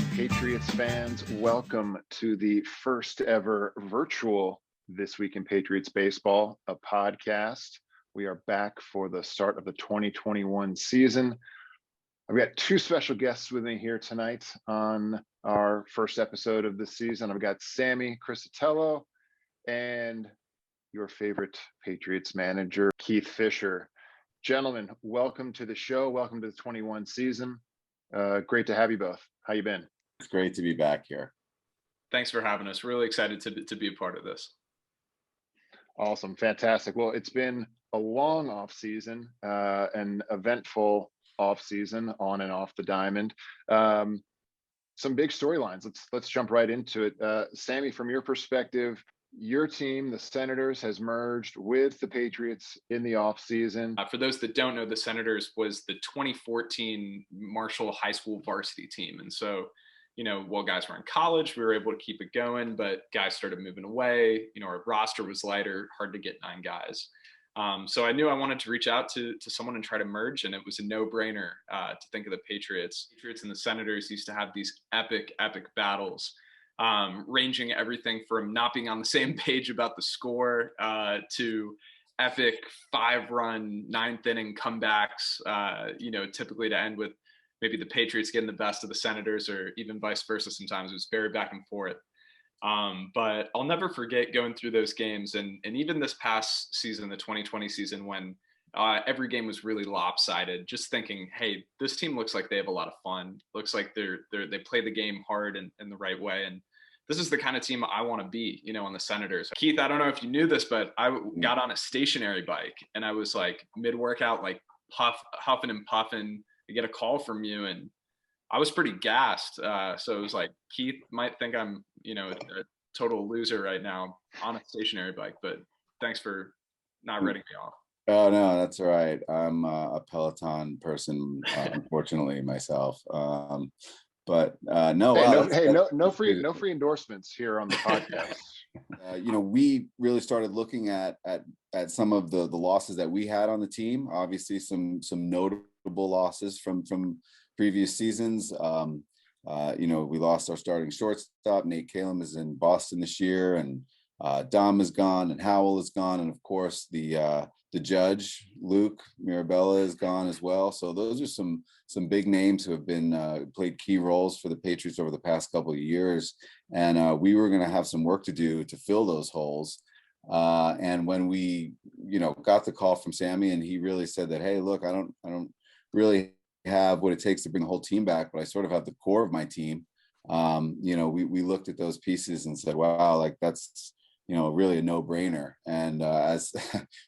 right, Patriots fans, welcome to the first ever virtual This Week in Patriots Baseball, a podcast. We are back for the start of the 2021 season. I've got two special guests with me here tonight on our first episode of this season. I've got Sammy, Criscitello, and your favorite Patriots manager, Keith Fischer. Gentlemen, welcome to the show. Welcome to the 21 season. Great to have you both. How you been? It's great to be back here. Thanks for having us. Really excited to be a part of this. Awesome. Fantastic. Well, it's been a long off season, an eventful off season on and off the diamond. Some big storylines. Let's jump right into it. Sammy, from your perspective, your team, the Senators, has merged with the Patriots in the off season. For those that don't know, the Senators was the 2014 Marshall High School varsity team. And so, while guys were in college, we were able to keep it going, but guys started moving away. Our roster was lighter, hard to get 9 guys. So I knew I wanted to reach out to someone and try to merge, and it was a no-brainer to think of the Patriots. Patriots and the Senators used to have these epic battles, ranging everything from not being on the same page about the score to epic 5-run 9th inning comebacks, typically to end with maybe the Patriots getting the best of the Senators, or even vice versa. Sometimes it was very back and forth. But I'll never forget going through those games, and even this past season, the 2020 season, when every game was really lopsided, just thinking, hey, this team looks like they have a lot of fun. Looks like they play the game hard and in the right way. And this is the kind of team I want to be, on the Senators. Keith, I don't know if you knew this, but I got on a stationary bike, and I was like mid-workout, like huffing and puffing. I get a call from you, and I was pretty gassed. So it was like, Keith might think I'm, a total loser right now on a stationary bike, but thanks for not writing me off. Oh, no, that's all right. I'm a Peloton person, unfortunately, myself. But no. No free endorsements here on the podcast. We really started looking at some of the losses that we had on the team. Obviously, some notable losses from previous seasons. We lost our starting shortstop. Nate Kalem is in Boston this year, and Dom is gone, and Howell is gone, and of course the judge Luke Mirabella is gone as well. So those are some big names who have been played key roles for the Patriots over the past couple of years, and we were going to have some work to do to fill those holes. And when we got the call from Sammy, and he really said that, hey, look, I don't really have what it takes to bring the whole team back, but I sort of have the core of my team. We looked at those pieces and said, wow, like that's really a no-brainer. And as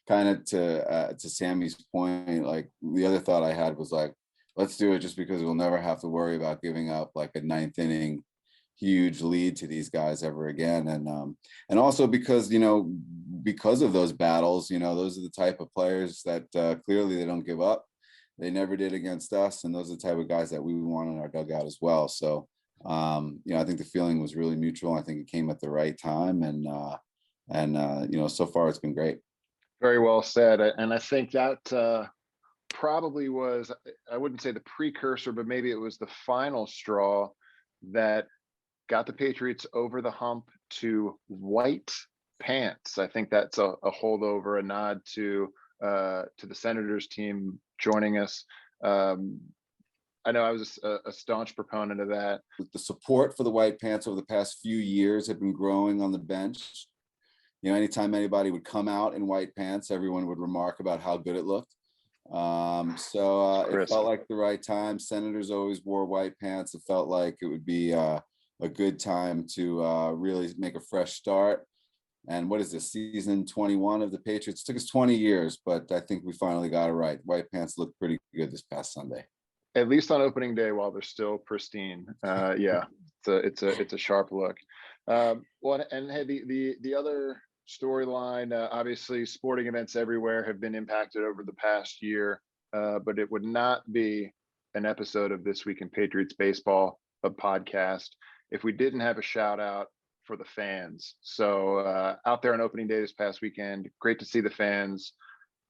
kind of to Sammy's point, like the other thought I had was like, let's do it just because we'll never have to worry about giving up like a 9th inning huge lead to these guys ever again. And also because of those battles, those are the type of players that clearly they don't give up. They never did against us, and those are the type of guys that we want in our dugout as well. So I think the feeling was really mutual. I think it came at the right time, and so far it's been great. Very well said. And I think that probably was, I wouldn't say the precursor, but maybe it was the final straw that got the Patriots over the hump to white pants. I think that's a holdover, a nod to the Senators team joining us. I know I was a staunch proponent of that. The support for the white pants over the past few years have been growing on the bench. Anytime anybody would come out in white pants, everyone would remark about how good it looked. So it felt like the right time. Senators always wore white pants. It felt like it would be a good time to really make a fresh start. And what is this, season 21 of the Patriots? It took us 20 years, but I think we finally got it right. White pants looked pretty good this past Sunday. At least on opening day, while they're still pristine. Yeah, it's a sharp look. Well, and hey, the other storyline, obviously sporting events everywhere have been impacted over the past year, but it would not be an episode of This Week in Patriots Baseball, a podcast, if we didn't have a shout out for the fans. So out there on opening day this past weekend, great to see the fans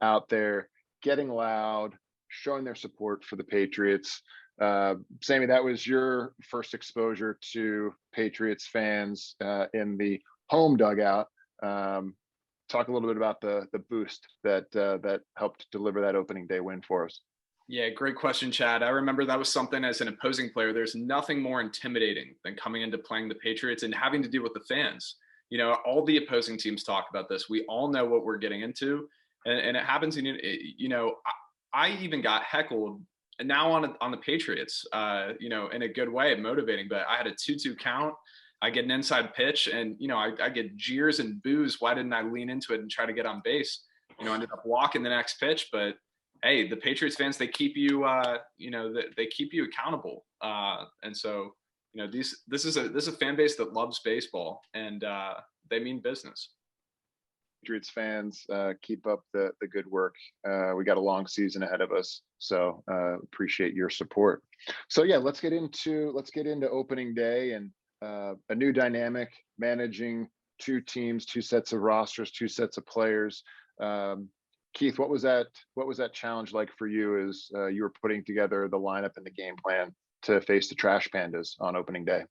out there getting loud, showing their support for the Patriots. Sammy, that was your first exposure to Patriots fans in the home dugout. Talk a little bit about the boost that helped deliver that opening day win for us. Yeah, great question, Chad. I remember that was something as an opposing player. There's nothing more intimidating than coming into playing the Patriots and having to deal with the fans. All the opposing teams talk about this. We all know what we're getting into, and it happens. I even got heckled now on the Patriots. In a good way, motivating. But I had a 2-2 count. I get an inside pitch, and I get jeers and boos. Why didn't I lean into it and try to get on base? Ended up walking the next pitch, but hey, the Patriots fans, they keep you, they keep you accountable. And so, this is a fan base that loves baseball, and they mean business. Patriots fans, keep up the good work. We got a long season ahead of us, so appreciate your support. So yeah, let's get into opening day and a new dynamic, managing two teams, two sets of rosters, two sets of players. Keith, what was that challenge like for you as you were putting together the lineup and the game plan to face the Trash Pandas on opening day?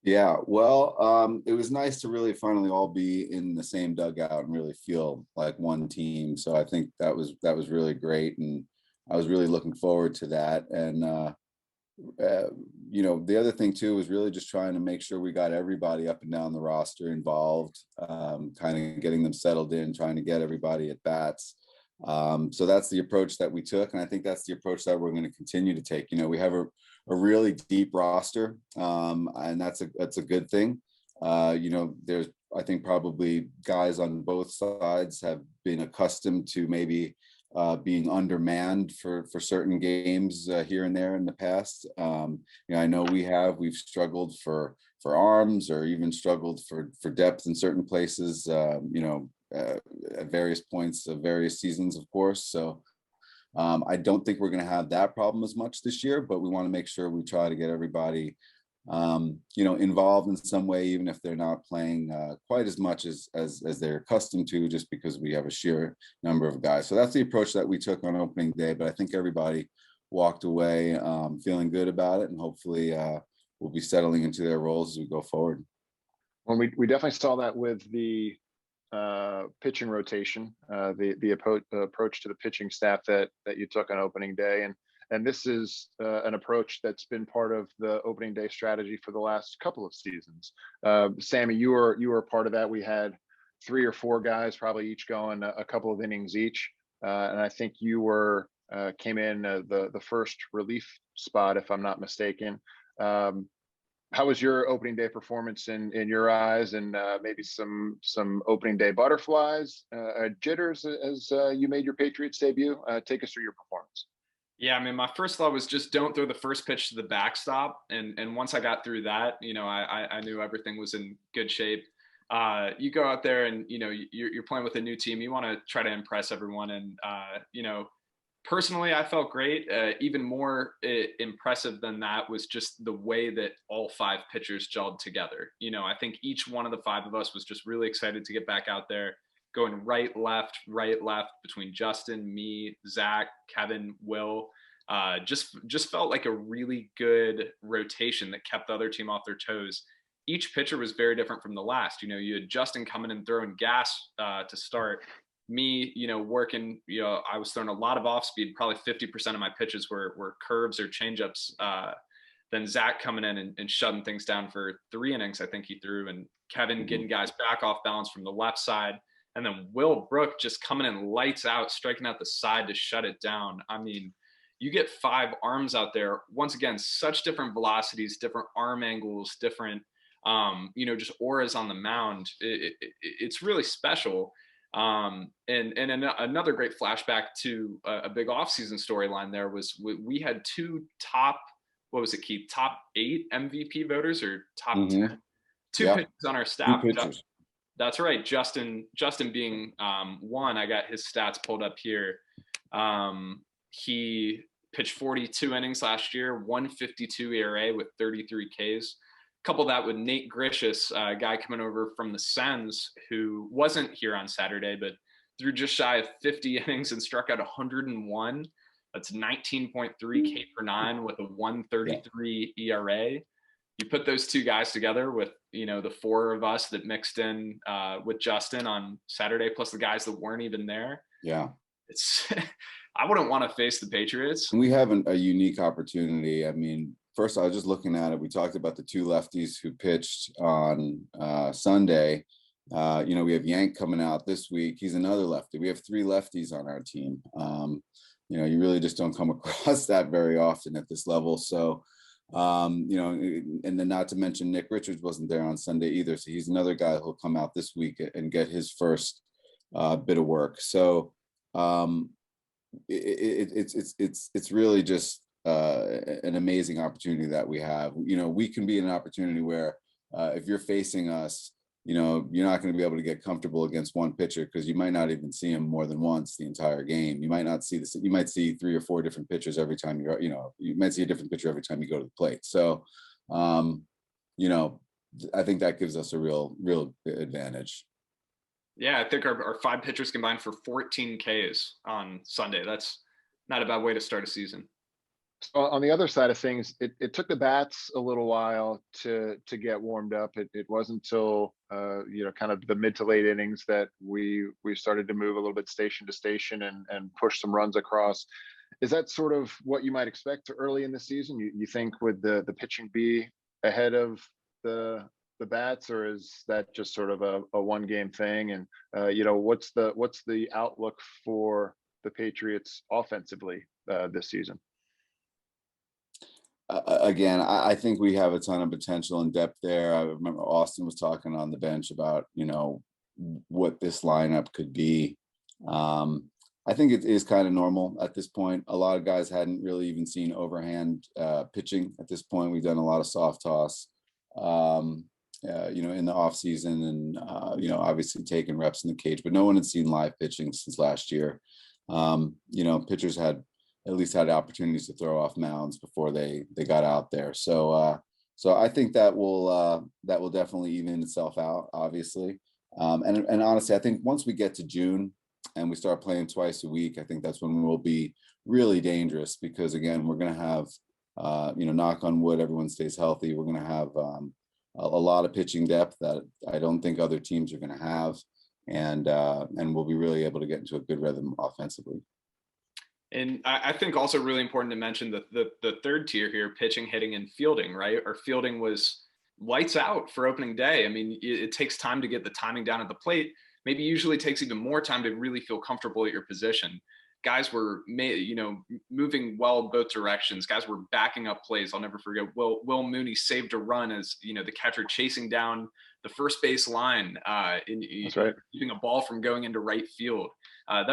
Yeah, well, it was nice to really finally all be in the same dugout and really feel like one team. So I think that was really great, and I was really looking forward to that. And the other thing too was really just trying to make sure we got everybody up and down the roster involved, kind of getting them settled in, trying to get everybody at bats. So that's the approach that we took, and I think that's the approach that we're going to continue to take. We have a really deep roster, and that's a good thing. There's, I think, probably guys on both sides have been accustomed to maybe being undermanned for certain games here and there in the past. I know we've struggled for arms, or even struggled for depth in certain places, at various points of various seasons, of course. So I don't think we're going to have that problem as much this year, but we want to make sure we try to get everybody involved in some way, even if they're not playing quite as much as they're accustomed to, just because we have a sheer number of guys. So that's the approach that we took on opening day, but I think everybody walked away feeling good about it, and hopefully we'll be settling into their roles as we go forward. Well, we definitely saw that with the pitching rotation, the approach to the pitching staff that you took on opening day, and this is an approach that's been part of the opening day strategy for the last couple of seasons. Sammy, you were a part of that. We had 3 or 4 guys probably each going a couple of innings each, and I think you came in the first relief spot, if I'm not mistaken. How was your opening day performance in your eyes, and maybe some opening day butterflies, jitters as you made your Patriots debut? Take us through your performance. Yeah, I mean, my first thought was just don't throw the first pitch to the backstop. And once I got through that, I knew everything was in good shape. You go out there and, you're playing with a new team. You want to try to impress everyone. And, personally, I felt great. Even more impressive than that was just the way that all 5 pitchers gelled together. I think each one of the 5 of us was just really excited to get back out there, going right, left between Justin, me, Zach, Kevin, Will. Just felt like a really good rotation that kept the other team off their toes. Each pitcher was very different from the last. You had Justin coming and throwing gas to start. Me, working, I was throwing a lot of off speed. Probably 50% of my pitches were curves or changeups. Then Zach coming in and shutting things down for 3 innings, I think he threw, and Kevin getting guys back off balance from the left side. And then Will Brook just coming in lights out, striking out the side to shut it down. I mean, you get 5 arms out there. Once again, such different velocities, different arm angles, different, just auras on the mound. It's really special. And another great flashback to a big offseason storyline there was we had 2 top, what was it, Keith? Top 8 MVP voters, or top 10? 2 pitchers on our staff. That's right. Justin being one. I got his stats pulled up here. He pitched 42 innings last year, 152 ERA with 33 Ks. Couple that with Nate Gricius, a guy coming over from the Sens, who wasn't here on Saturday, but threw just shy of 50 innings and struck out 101. That's 19.3 K per nine with a 1.33 ERA. You put those two guys together with, the four of us that mixed in with Justin on Saturday, plus the guys that weren't even there. Yeah. It's I wouldn't want to face the Patriots. We have a unique opportunity. I mean, first, I was just looking at it. We talked about the two lefties who pitched on Sunday. We have Yank coming out this week. He's another lefty. We have three lefties on our team. You really just don't come across that very often at this level. So, and then not to mention Nick Richards wasn't there on Sunday either. So he's another guy who'll come out this week and get his first bit of work. So it's really just an amazing opportunity that we have. We can be in an opportunity where if you're facing us, you're not going to be able to get comfortable against one pitcher because you might not even see him more than once the entire game. You might not see this. You might see 3 or 4 different pitchers every time you might see a different pitcher every time you go to the plate. So, I think that gives us a real advantage. Yeah, I think our 5 pitchers combined for 14 Ks on Sunday. That's not a bad way to start a season. So on the other side of things, it took the bats a little while to get warmed up. It wasn't until kind of the mid to late innings that we started to move a little bit station to station and push some runs across. Is that sort of what you might expect early in the season? You think would the pitching be ahead of the bats, or is that just sort of a one game thing? And what's the outlook for the Patriots offensively this season? Again, I think we have a ton of potential and depth there. I remember Austin was talking on the bench about, what this lineup could be. I think it is kind of normal at this point. A lot of guys hadn't really even seen overhand pitching at this point. We've done a lot of soft toss, in the offseason and, obviously taking reps in the cage, but no one had seen live pitching since last year. Pitchers had at least had opportunities to throw off mounds before they got out there. So I think that will definitely even itself out, obviously. And honestly, I think once we get to June and we start playing twice a week, I think that's when we will be really dangerous because again, we're going to have, knock on wood, everyone stays healthy. We're going to have a lot of pitching depth that I don't think other teams are going to have. And we'll be really able to get into a good rhythm offensively. And I think also really important to mention the third tier here, pitching, hitting, and fielding, right? Our fielding was lights out for opening day. I mean, it takes time to get the timing down at the plate. Maybe usually takes even more time to really feel comfortable at your position. Guys were, moving well both directions. Guys were backing up plays. I'll never forget Will Mooney saved a run as, the catcher chasing down the first base line, That's right. keeping a ball from going into right field. I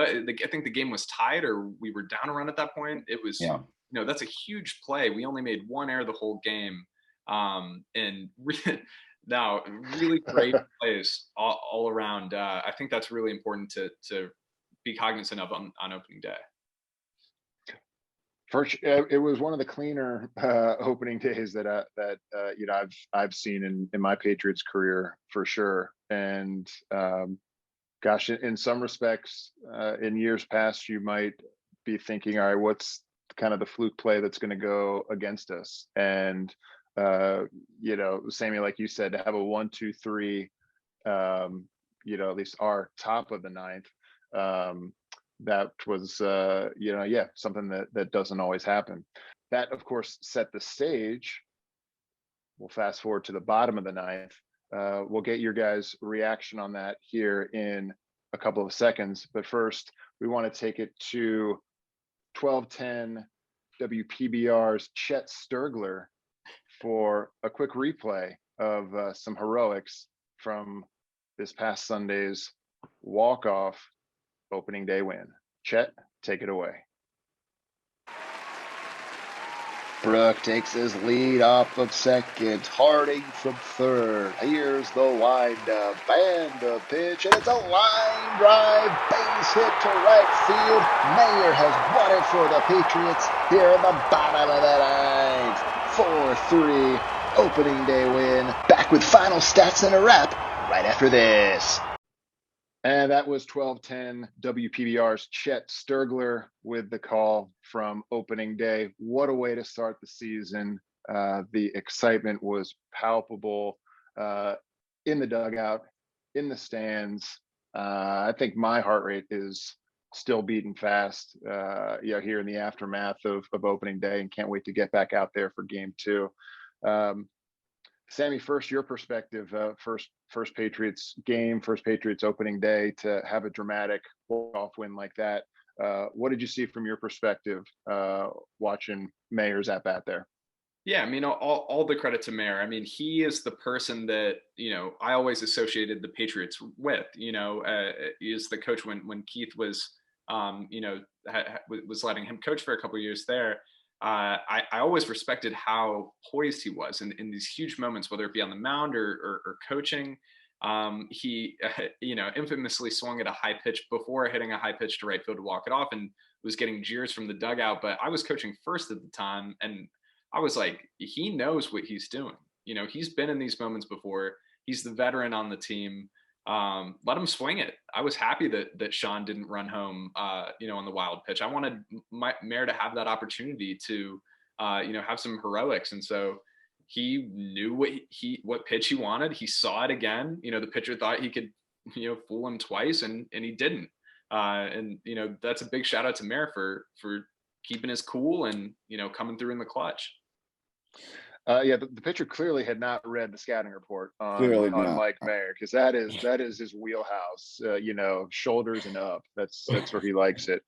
think the game was tied or we were down a run at that point. It was, that's a huge play. We only made one error the whole game. Really great plays all around. I think that's really important to be cognizant of on opening day. First, it was one of the cleaner opening days that I've seen in my Patriots career for sure. And gosh, in some respects, in years past, you might be thinking, all right, what's kind of the fluke play that's going to go against us? And Sammy, like you said, to have a 1-2-3, at least our top of the ninth. That was, something that doesn't always happen. That, of course, set the stage. We'll fast forward to the bottom of the ninth. We'll get your guys' reaction on that here in a couple of seconds. But first, we want to take it to 1210 WPBR's Chet Sturgler for a quick replay of some heroics from this past Sunday's walk-off opening day win. Chet, take it away. Brook takes his lead off of second. Harding from third. Here's the windup and the pitch, and it's a line drive, base hit to right field. Mayer has won it for the Patriots here in the bottom of the ninth. 4-3 opening day win. Back with final stats and a wrap right after this. And that was 1210 WPBR's Chet Sturgler with the call from opening day. What a way to start the season. The excitement was palpable in the dugout, in the stands. I think my heart rate is still beating fast, here in the aftermath of opening day, and can't wait to get back out there for game two. Sammy, first, your perspective, first Patriots game, first Patriots opening day, to have a dramatic walk-off win like that. What did you see from your perspective watching Mayer's at bat there? Yeah, I mean, all the credit to Mayer. I mean, he is the person that, I always associated the Patriots with. He is the coach when Keith was, was letting him coach for a couple of years there. I always respected how poised he was in these huge moments, whether it be on the mound or coaching. He, infamously swung at a high pitch before hitting a high pitch to right field to walk it off, and was getting jeers from the dugout. But I was coaching first at the time, and I was like, he knows what he's doing. He's been in these moments before. He's the veteran on the team. Let him swing it. I was happy that Sean didn't run home, on the wild pitch. I wanted Mayer to have that opportunity to, have some heroics. And so he knew what pitch he wanted. He saw it again. The pitcher thought he could, fool him twice, and he didn't. That's a big shout out to Mayer for keeping his cool and, coming through in the clutch. The pitcher clearly had not read the scouting report on Mike Mayer, because that is his wheelhouse. Shoulders and up. That's where he likes it.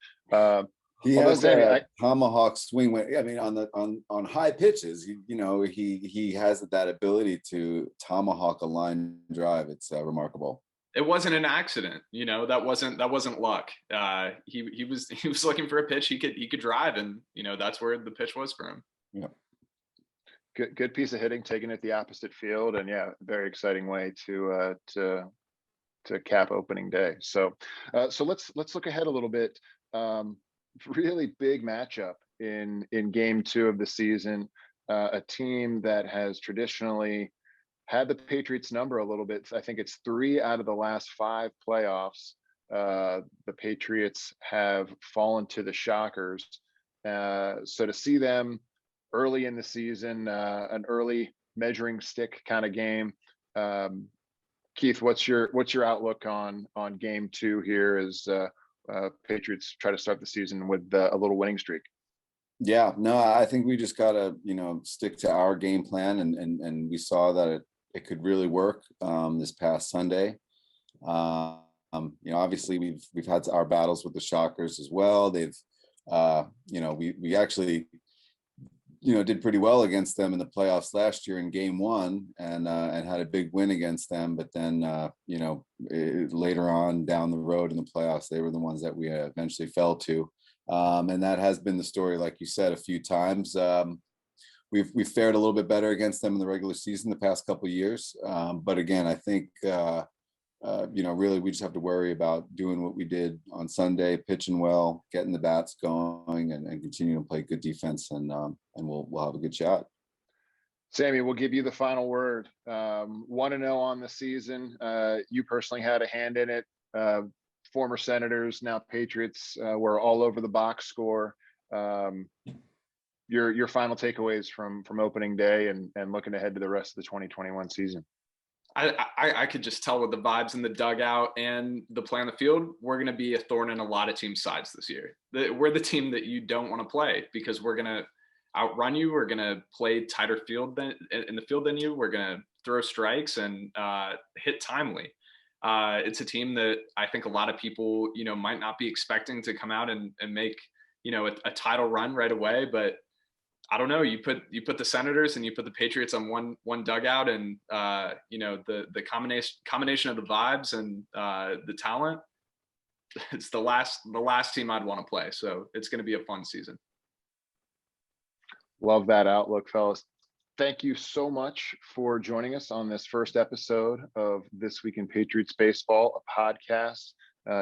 He has a tomahawk swing. On high pitches, he has that ability to tomahawk a line drive. It's remarkable. It wasn't an accident, that wasn't luck. He was looking for a pitch he could drive, and that's where the pitch was for him. Yeah. Good piece of hitting, taking it the opposite field, and very exciting way to cap opening day. So let's look ahead a little bit. Really big matchup in game two of the season. A team that has traditionally had the Patriots number a little bit. I think it's 3 out of the last 5 playoffs. The Patriots have fallen to the Shockers. So to see them early in the season, an early measuring stick kind of game. Keith, what's your outlook on game two here as Patriots try to start the season with a little winning streak? Yeah, no, I think we just gotta stick to our game plan, and we saw that it could really work this past Sunday. Obviously we've had our battles with the Shockers as well. They've we actually did pretty well against them in the playoffs last year in game one, and had a big win against them. But then, later on down the road in the playoffs, they were the ones that we eventually fell to. And that has been the story, like you said, a few times. We've fared a little bit better against them in the regular season the past couple of years. But again, I think, really we just have to worry about doing what we did on Sunday, pitching well, getting the bats going, and continuing to play good defense, and we'll have a good shot. Sammy, we'll give you the final word. 1-0 on the season. You personally had a hand in it. Former Senators, now Patriots, were all over the box score. Your final takeaways from opening day and looking ahead to the rest of the 2021 season. I could just tell with the vibes in the dugout and the play on the field, we're going to be a thorn in a lot of teams' sides this year. We're the team that you don't want to play, because we're going to outrun you. We're going to play tighter field in the field than you. We're going to throw strikes and hit timely. It's a team that I think a lot of people, might not be expecting to come out and make, a title run right away. But I don't know. You put the Senators and you put the Patriots on one dugout, and the combination of the vibes and the talent. It's the last team I'd want to play. So it's going to be a fun season. Love that outlook, fellas. Thank you so much for joining us on this first episode of This Week in Patriots Baseball, a podcast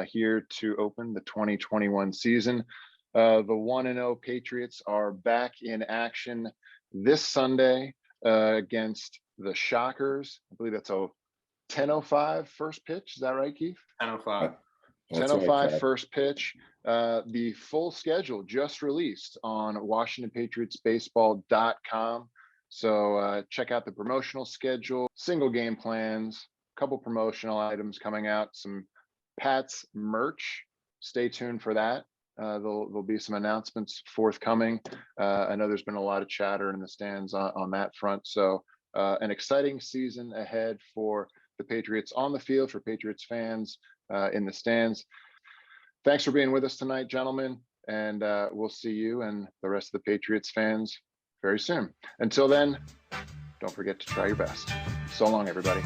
here to open the 2021 season. The 1-0 Patriots are back in action this Sunday against the Shockers. I believe that's a 10:05 first pitch. Is that right, Keith? 10:05. That's right, 10:05 Chad. first pitch. The full schedule just released on WashingtonPatriotsBaseball.com. So check out the promotional schedule, single game plans, couple promotional items coming out, some Pat's merch. Stay tuned for that. There'll be some announcements forthcoming. I know there's been a lot of chatter in the stands on that front. So an exciting season ahead for the Patriots on the field, for Patriots fans in the stands. Thanks for being with us tonight, gentlemen. And we'll see you and the rest of the Patriots fans very soon. Until then, don't forget to try your best. So long, everybody.